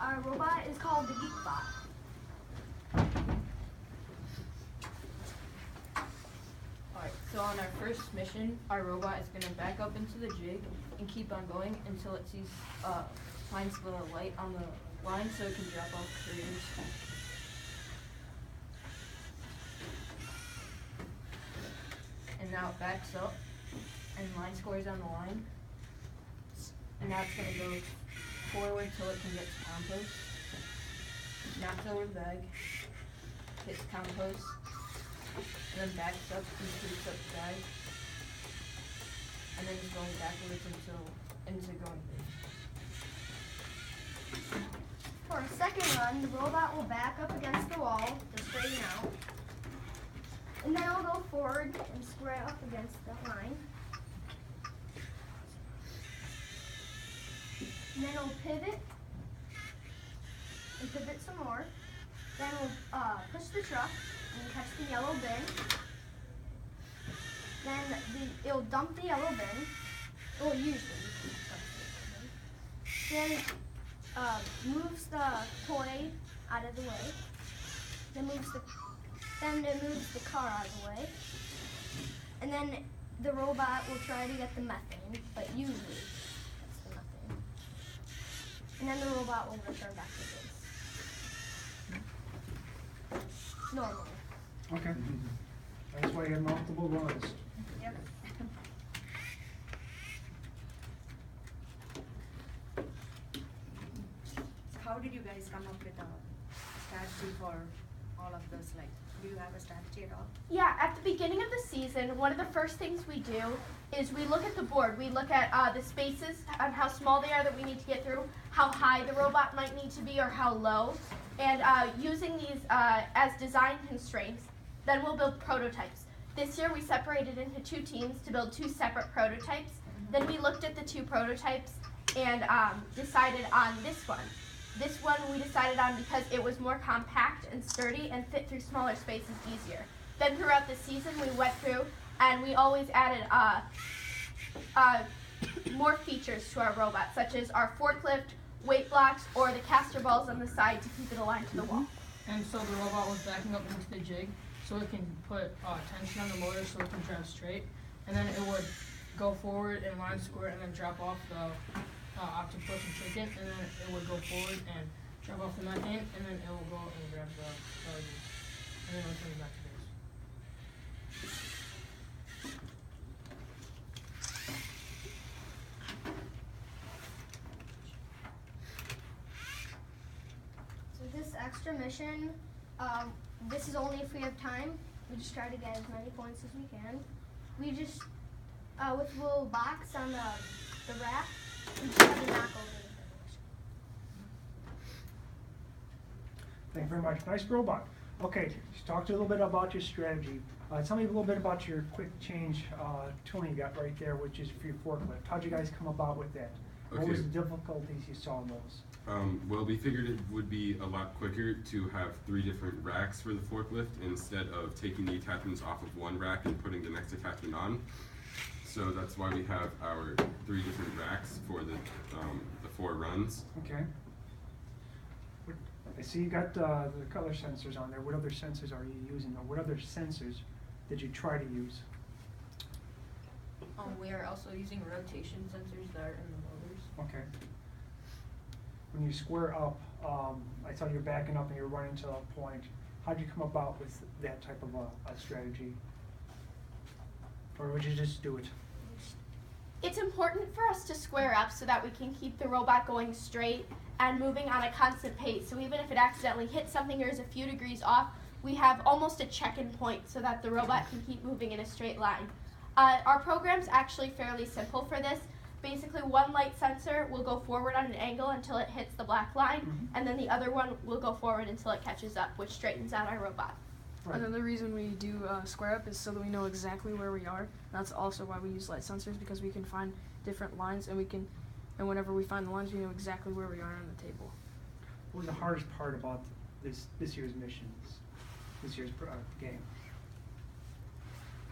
our robot is called the Geekbot. Alright, so on our first mission, our robot is going to back up into the jig and keep on going until it finds the light on the line so it can drop off careers. And now it backs up and line scores on the line. And now it's going to go forward till it can get to compost. Knocks over the bag, hits compost, and then backs up and scoops up the bag. And then it's going backwards into going big. For a second run, the robot will back up against the wall to straighten out. And then it'll go forward and square up against the line. And then it'll pivot and pivot some more. Then we'll push the truck and catch the yellow bin. Then it'll dump the yellow bin. Well, usually then moves the toy out of the way. Then it moves the car out of the way. And then the robot will try to get the methane, but usually it's the methane. And then the robot will return back to base. Normally. Okay. That's why you have multiple runs. Yep. How did you guys come up with a strategy for all of this? Like, do you have a strategy at all? Yeah, at the beginning of the season, one of the first things we do is we look at the board. We look at the spaces and how small they are that we need to get through, how high the robot might need to be or how low. And using these as design constraints, then we'll build prototypes. This year we separated into 2 teams to build 2 separate prototypes. Then we looked at the 2 prototypes and decided on this one. This one we decided on because it was more compact and sturdy and fit through smaller spaces easier. Then throughout the season we went through and we always added more features to our robot, such as our forklift, weight blocks, or the caster balls on the side to keep it aligned to the wall. And so the robot was backing up into the jig so it can put tension on the motor so it can drive straight. And then it would go forward and line square and then drop off the octopus and chicken, and then it would go forward and drop off the methane, and then it will go and grab the charges, and then return back to base. So this extra mission, this is only if we have time. We just try to get as many points as we can. We just, with a little box on the rack, we just have to knock over the finish. Thank you very much. Nice robot. Okay, just talk to a little bit about your strategy. Tell me a little bit about your quick change tuning you got right there, which is for your forklift. How'd you guys come about with that? What was the difficulties you saw in those? Well, we figured it would be a lot quicker to have 3 different racks for the forklift instead of taking the attachments off of one rack and putting the next attachment on. So that's why we have our 3 different racks for the 4 runs. Okay. I see you got the color sensors on there. What other sensors are you using, or what other sensors did you try to use? We are also using rotation sensors that are in the motors. Okay. When you square up, I saw you're backing up and you're running to a point. How'd you come about with that type of a strategy? Or would you just do it? It's important for us to square up so that we can keep the robot going straight and moving on a constant pace. So even if it accidentally hits something or is a few degrees off, we have almost a check-in point so that the robot can keep moving in a straight line. Our program's actually fairly simple for this. Basically, one light sensor will go forward on an angle until it hits the black line, and then the other one will go forward until it catches up, which straightens out our robot. Right. Another reason we do square up is so that we know exactly where we are. That's also why we use light sensors, because we can find different lines, and whenever we find the lines, we know exactly where we are on the table. What was the hardest part about this year's missions, this year's game?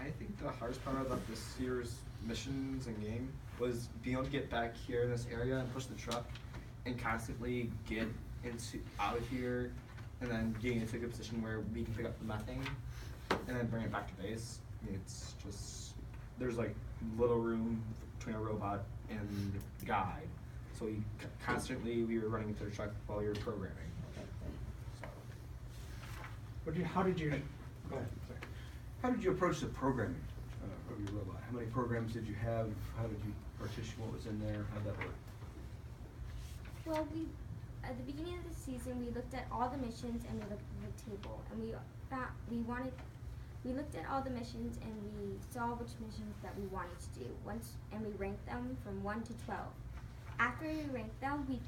I think the hardest part about this year's missions and game was being able to get back here in this area and push the truck and constantly get out of here, and then getting into a good position where we can pick up the methane, and then bring it back to base. I mean, it's just there's like little room between a robot and guide, so constantly we were running into the truck while we were programming. So. How did you? Go ahead. Sorry. How did you approach the programming of your robot? How many programs did you have? How did you partition what was in there? How'd that work? Well, at the beginning of the season, we looked at all the missions and we looked at the table, and we looked at all the missions and we saw which missions that we wanted to do and we ranked them from 1 to 12. After we ranked them, we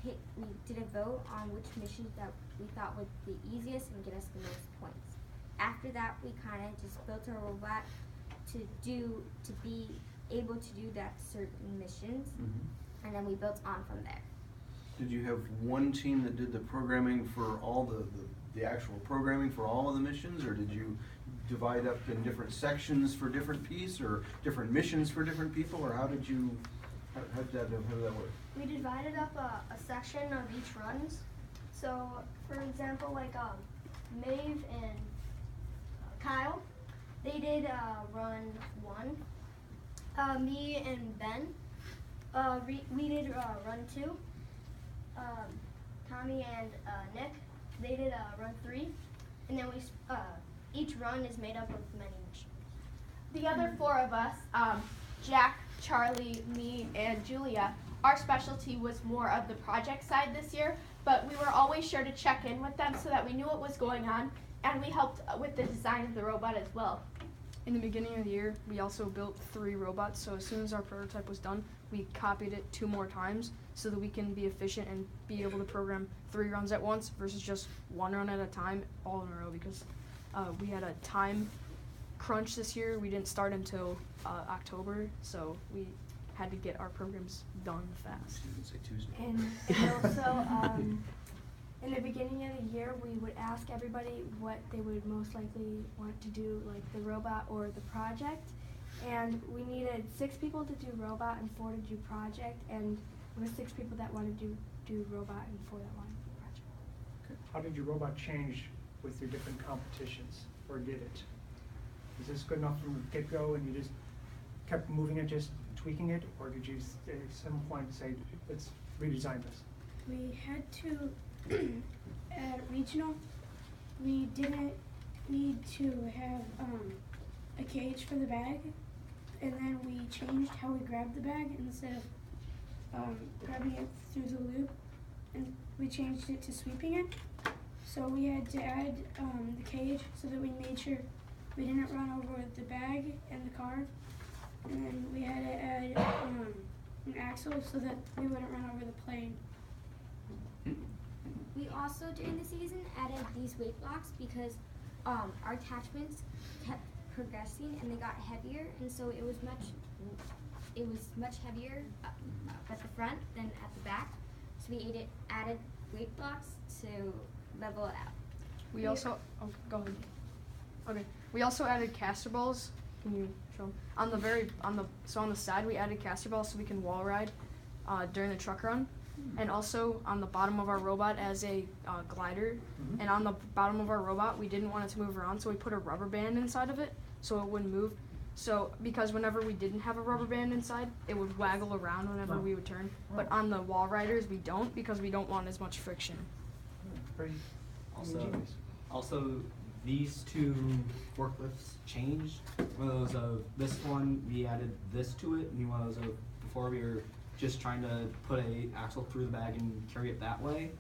did a vote on which missions that we thought would be easiest and get us the most points. After that, we kind of just built our robot to be able to do that certain missions, and then we built on from there. Did you have one team that did the programming for all the actual programming for all of the missions, or did you divide up in different sections for different piece, or different missions for different people, or how did that work? We divided up a section of each runs. So, for example, like Maeve and Kyle, they did run 1. Me and Ben, we did run 2. Tommy and Nick, they did run 3. And then each run is made up of many missions. The other 4 of us, Jack, Charlie, me, and Julia, our specialty was more of the project side this year, but we were always sure to check in with them so that we knew what was going on, and we helped with the design of the robot as well. In the beginning of the year, we also built 3 robots, so as soon as our prototype was done, we copied it 2 more times so that we can be efficient and be able to program 3 runs at once versus just 1 run at a time all in a row, because we had a time crunch this year. We didn't start until October, so we had to get our programs done fast. Say Tuesday. And also, in the beginning of the year, we would ask everybody what they would most likely want to do, like the robot or the project. And we needed 6 people to do robot and 4 to do project, and there were 6 people that wanted to do robot and 4 that wanted to do project. Okay. How did your robot change with your different competitions, or did it? Is this good enough from the get-go and you just kept moving it, just tweaking it, or did you at some point say, let's redesign this? We had to, at regional, we didn't need to have a cage for the bag, and then we changed how we grabbed the bag. Instead of grabbing it through the loop, and we changed it to sweeping it. So we had to add the cage so that we made sure we didn't run over the bag and the car, and then we had to add an axle so that we wouldn't run over the plane. We also, during the season, added these weight blocks because our attachments kept progressing and they got heavier, and so it was much heavier at the front than at the back. So we added weight blocks to level it out. We also, go ahead. Okay, we also added caster balls. Can you show them? On the side we added caster balls so we can wall ride during the truck run. And also on the bottom of our robot as a glider. And on the bottom of our robot, we didn't want it to move around, so we put a rubber band inside of it so it wouldn't move. So, because whenever we didn't have a rubber band inside, it would waggle around whenever we would turn. But on the wall riders, we don't, because we don't want as much friction. Pretty ingenious. Also, these 2 forklifts changed. One of those of this one, we added this to it, and one of those of before we were just trying to put a axle through the bag and carry it that way.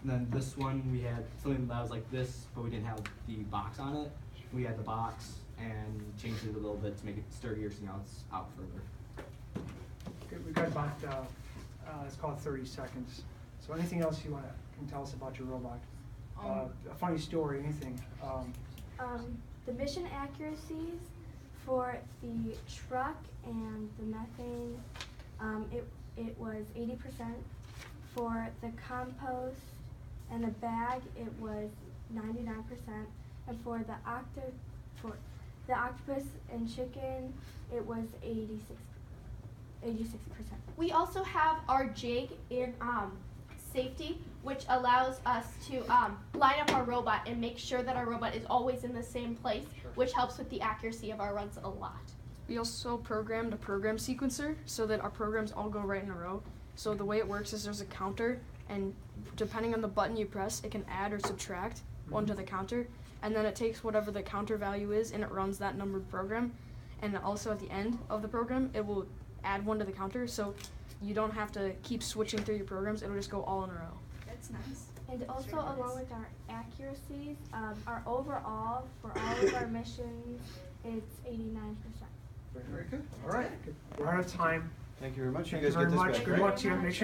And then this one, we had something that was like this, but we didn't have the box on it. We had the box and changed it a little bit to make it sturdier so now it's out further. Okay, we've got about, let's call it 30 seconds. So anything else you can tell us about your robot? A funny story, anything? The mission accuracies for the truck and the methane, it was 80%. For the compost and the bag, it was 99%. And for the octopus and chicken, it was 86%. We also have our jig in safety which allows us to line up our robot and make sure that our robot is always in the same place, which helps with the accuracy of our runs a lot. We also programmed a program sequencer so that our programs all go right in a row. So the way it works is there's a counter, and depending on the button you press, it can add or subtract one to the counter, and then it takes whatever the counter value is and it runs that numbered program. And also at the end of the program, it will add one to the counter, so you don't have to keep switching through your programs. It'll just go all in a row. That's nice. And also, Very nice. along with our accuracies, our overall for all of our missions, it's 89%. Very good. All right. We're out of time. Thank you very much. You Thank you guys very get this much. back, Good right? luck to you. Make sure